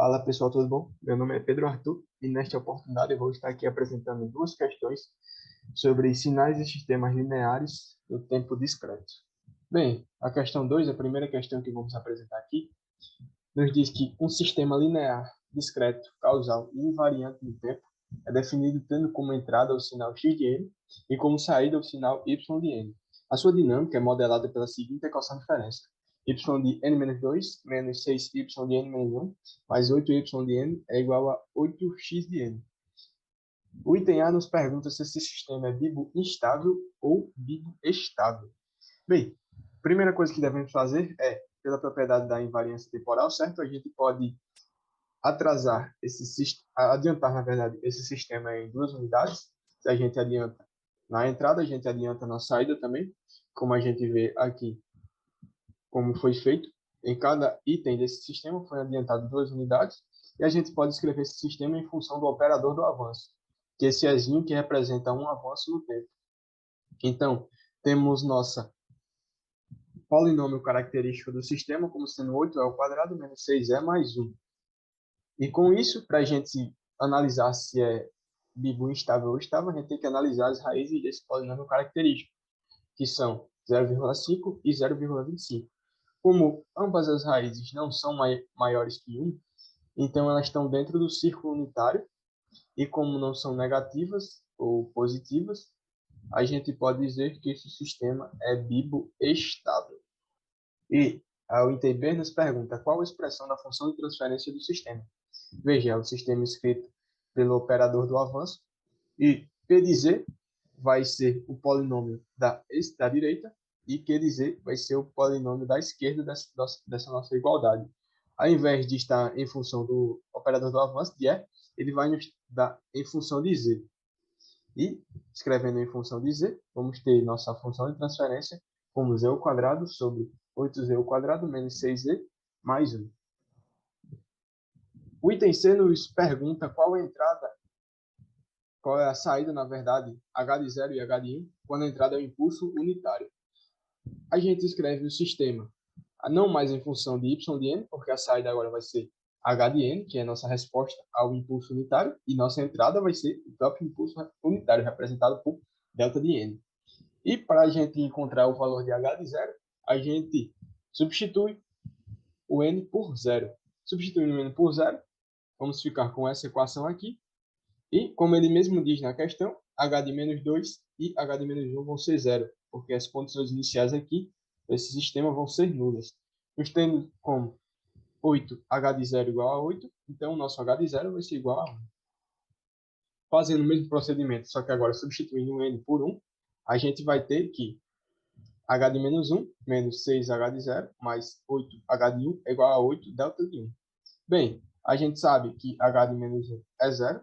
Fala pessoal, tudo bom? Meu nome é Pedro Arthur e nesta oportunidade eu vou estar aqui apresentando duas questões sobre sinais e sistemas lineares do tempo discreto. Bem, a questão 2, a primeira questão que vamos apresentar aqui, nos diz que um sistema linear, discreto, causal e invariante no tempo é definido tendo como entrada o sinal x de n e como saída o sinal y de n. A sua dinâmica é modelada pela seguinte equação-diferença: y de n-2 menos 6y de n-1 mais 8y de n é igual a 8x de n. O item A nos pergunta se esse sistema é Bibo instável ou Bibo estável. Bem, a primeira coisa que devemos fazer é, pela propriedade da invariância temporal, certo? A gente pode adiantar, na verdade, esse sistema em duas unidades. Se a gente adianta na entrada, a gente adianta na saída também, como a gente vê aqui, como foi feito. Em cada item desse sistema foi adiantado duas unidades, e a gente pode escrever esse sistema em função do operador do avanço, que é esse Ezinho que representa um avanço no tempo. Então, temos nossa polinômio característico do sistema como sendo 8e² menos 6e mais 1. E com isso, para a gente analisar se é Bibo instável ou estável, a gente tem que analisar as raízes desse polinômio característico, que são 0,5 e 0,25. Como ambas as raízes não são maiores que 1, então elas estão dentro do círculo unitário, e como não são negativas ou positivas, a gente pode dizer que esse sistema é Bibo estável. E o item B nos pergunta qual a expressão da função de transferência do sistema. Veja, é o sistema escrito pelo operador do avanço, e P de Z vai ser o polinômio da direita, e Q de Z vai ser o polinômio da esquerda dessa nossa igualdade. Ao invés de estar em função do operador do avanço, de E, ele vai nos dar em função de Z. E, escrevendo em função de Z, vamos ter nossa função de transferência como Z² sobre 8Z² menos 6Z mais 1. O item C nos pergunta qual é a saída, na verdade, H de 0 e H de 1, quando a entrada é o impulso unitário. A gente escreve o sistema não mais em função de y de n, porque a saída agora vai ser H de n, que é a nossa resposta ao impulso unitário, e nossa entrada vai ser o próprio impulso unitário, representado por delta de n. E para a gente encontrar o valor de H de 0, a gente substitui o n por 0. Substituindo o n por 0, vamos ficar com essa equação aqui. E, como ele mesmo diz na questão, H de menos 2 e H de menos 1 vão ser 0, porque as condições iniciais aqui desse sistema vão ser nulas. Nós temos como 8H de 0 igual a 8, então o nosso H de 0 vai ser igual a 1. Fazendo o mesmo procedimento, só que agora substituindo o n por 1, a gente vai ter que H de menos 1 menos 6H de 0 mais 8H de 1 é igual a 8 delta de 1. Bem, a gente sabe que H de menos 1 é 0,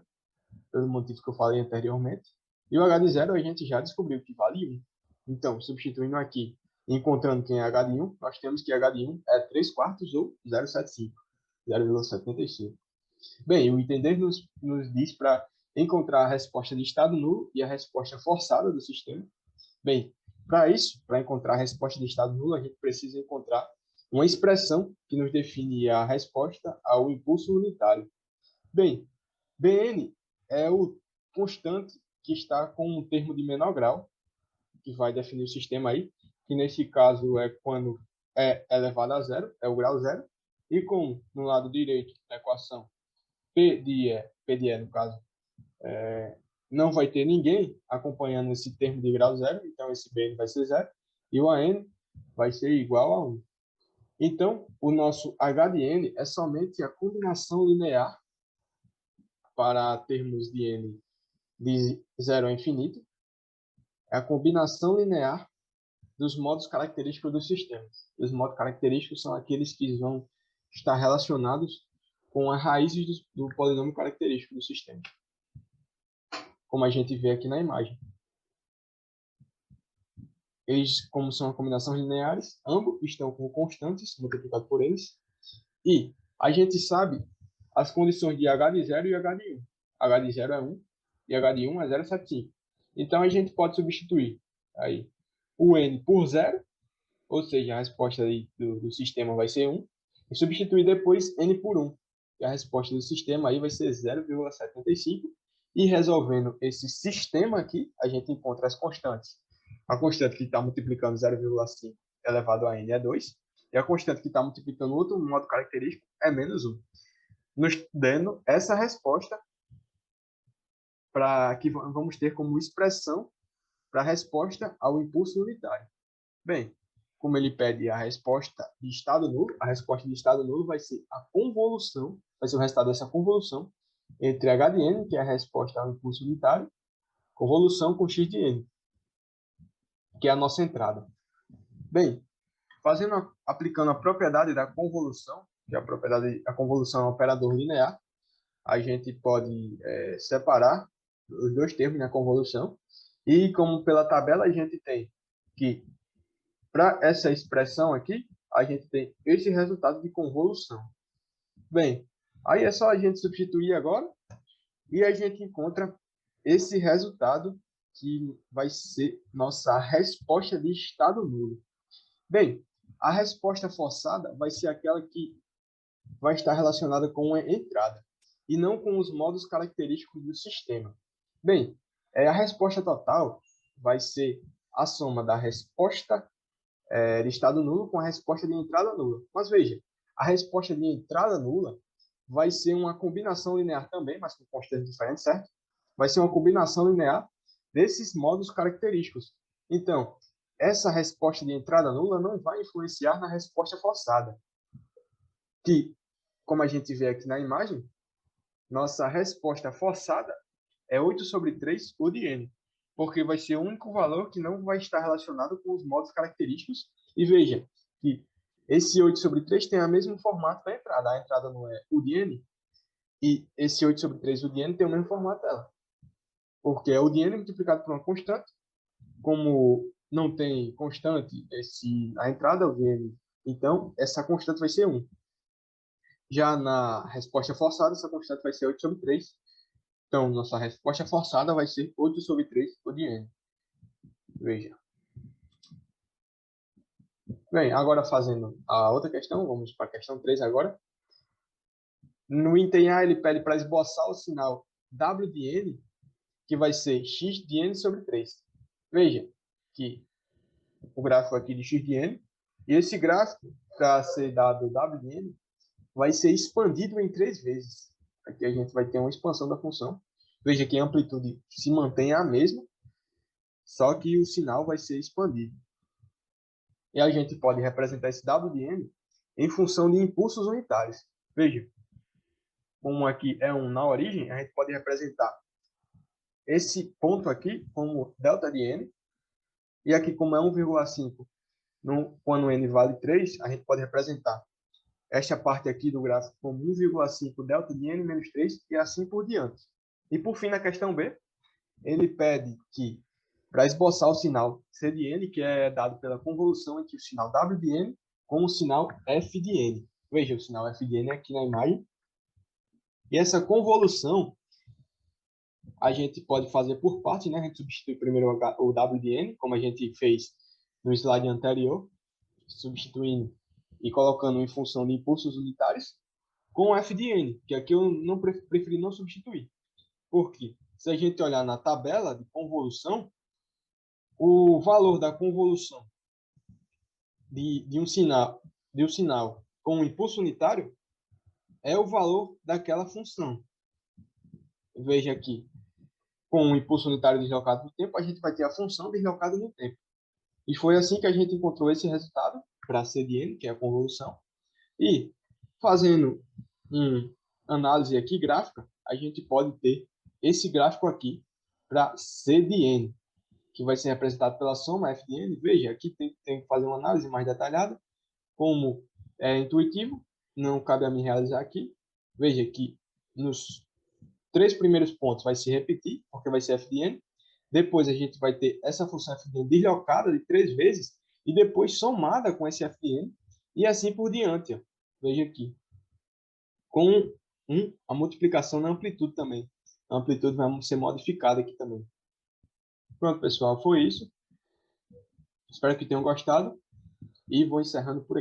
pelo motivo que eu falei anteriormente, e o H de 0 a gente já descobriu que vale 1. Então, substituindo aqui e encontrando quem é H de 1, nós temos que H de 1 é 3/4 ou 0,75. Bem, o item D nos diz para encontrar a resposta de estado nulo e a resposta forçada do sistema. Bem, para isso, para encontrar a resposta de estado nulo, a gente precisa encontrar uma expressão que nos define a resposta ao impulso unitário. Bem, Bn é o constante que está com um termo de menor grau, que vai definir o sistema aí, que nesse caso é quando é elevado a 0, é o grau 0, e como no lado direito da equação P de E no caso, não vai ter ninguém acompanhando esse termo de grau 0, então esse Bn vai ser 0, e o An vai ser igual a 1. Então, o nosso H de n é somente a combinação linear para termos de n de 0 a infinito, é a combinação linear dos modos característicos do sistema. Os modos característicos são aqueles que vão estar relacionados com as raízes do polinômio característico do sistema, como a gente vê aqui na imagem. Eles, como são combinações lineares, ambos estão com constantes multiplicado por eles, e a gente sabe as condições de H de 0 e H de 1. H de 0 é 1 e H de 1 é 0,75. Então, a gente pode substituir aí o n por 0, ou seja, a resposta aí do sistema vai ser 1, e substituir depois n por 1. que a resposta do sistema aí vai ser 0,75. E resolvendo esse sistema aqui, a gente encontra as constantes. A constante que está multiplicando 0,5 elevado a n é 2. E a constante que está multiplicando outro modo característico é menos 1. Nos dando essa resposta que vamos ter como expressão para a resposta ao impulso unitário. Bem, como ele pede a resposta de estado nulo, a resposta de estado nulo vai ser a convolução, vai ser o resultado dessa convolução entre h de n, que é a resposta ao impulso unitário, convolução com x de n, que é a nossa entrada. Bem, aplicando a propriedade da convolução, que é a convolução é um operador linear, a gente pode separar os dois termos na convolução. E como pela tabela a gente tem que, para essa expressão aqui, a gente tem esse resultado de convolução. Bem, aí é só a gente substituir agora e a gente encontra esse resultado que vai ser nossa resposta de estado nulo. Bem, a resposta forçada vai ser aquela que vai estar relacionada com a entrada e não com os modos característicos do sistema. Bem, a resposta total vai ser a soma da resposta de estado nulo com a resposta de entrada nula. Mas veja, a resposta de entrada nula vai ser uma combinação linear também, mas com constantes diferentes, certo? Vai ser uma combinação linear desses modos característicos. Então, essa resposta de entrada nula não vai influenciar na resposta forçada, que, como a gente vê aqui na imagem, nossa resposta forçada é 8 sobre 3 U de n, porque vai ser o único valor que não vai estar relacionado com os modos característicos. E veja que esse 8 sobre 3 tem o mesmo formato da entrada. A entrada não é U de n, e esse 8 sobre 3 U de n tem o mesmo formato dela, porque é U de n multiplicado por uma constante. Como não tem constante a entrada, U de n, então essa constante vai ser 1. Já na resposta forçada, essa constante vai ser 8 sobre 3. Então, nossa resposta forçada vai ser 8 sobre 3 U de n. Veja. Bem, agora fazendo a outra questão, vamos para a questão 3 agora. No item A, ele pede para esboçar o sinal W de n, que vai ser x de n sobre 3. Veja que o gráfico aqui de x de n, e esse gráfico, para ser dado W de n, vai ser expandido em 3 vezes. Aqui a gente vai ter uma expansão da função. Veja que a amplitude se mantém a mesma, só que o sinal vai ser expandido. E a gente pode representar esse W de n em função de impulsos unitários. Veja, como aqui é 1 na origem, a gente pode representar esse ponto aqui como delta de n, e aqui como é 1,5, quando n vale 3, a gente pode representar esta parte aqui do gráfico como 1,5 delta de n menos 3 e assim por diante. E por fim, na questão B, ele pede que, para esboçar o sinal C de n, que é dado pela convolução entre o sinal W de n com o sinal F de n. Veja o sinal F de n aqui na imagem. E essa convolução a gente pode fazer por parte, né? A gente substitui primeiro o W de n, como a gente fez no slide anterior, substituindo e colocando em função de impulsos unitários, com F de n, que aqui eu não preferi não substituir. Por quê? Se a gente olhar na tabela de convolução, o valor da convolução de um sinal com um impulso unitário é o valor daquela função. Veja aqui, com um impulso unitário deslocado no tempo, a gente vai ter a função deslocada no tempo. E foi assim que a gente encontrou esse resultado para C de n, que é a convolução. E, fazendo uma análise aqui gráfica, a gente pode ter esse gráfico aqui para C de n, que vai ser representado pela soma F de n. Veja, aqui tem que fazer uma análise mais detalhada. Como é intuitivo, não cabe a mim realizar aqui. Veja que nos 3 primeiros pontos vai se repetir, porque vai ser F de n. Depois a gente vai ter essa função F de n deslocada de 3 vezes e depois somada com esse F de n e assim por diante. Ó. Veja aqui. Com a multiplicação na amplitude também. A amplitude vai ser modificada aqui também. Pronto, pessoal, foi isso. Espero que tenham gostado e vou encerrando por aqui.